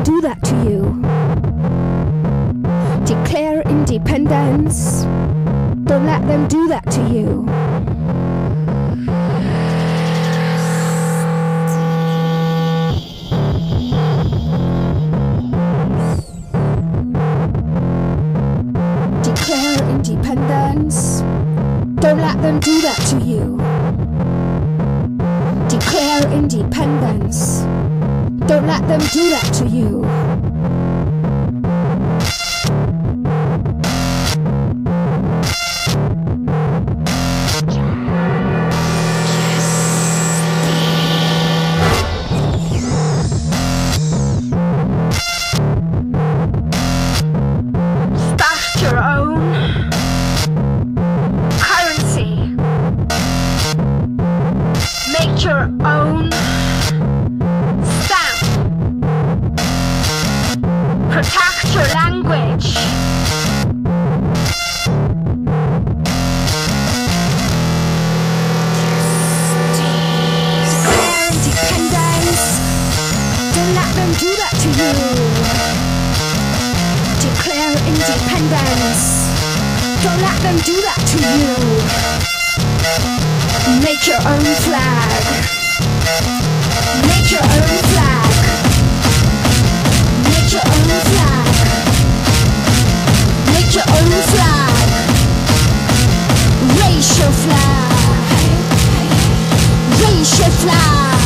them do that to you. Declare independence. Don't let them do that to you. Declare independence. Don't let them do that to you. Declare independence. Don't let them do that to you. Start your own currency. Make your own stamp. Protect your language. Declare independence. Don't let them do that to you. Declare independence. Don't let them do that to you. Make your own flag. Make your own flag. Make your own flag. Make your own flag. Raise your flag. Raise your flag.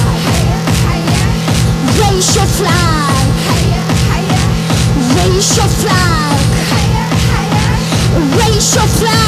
Raise your flag. Raise your flag. Raise your flag.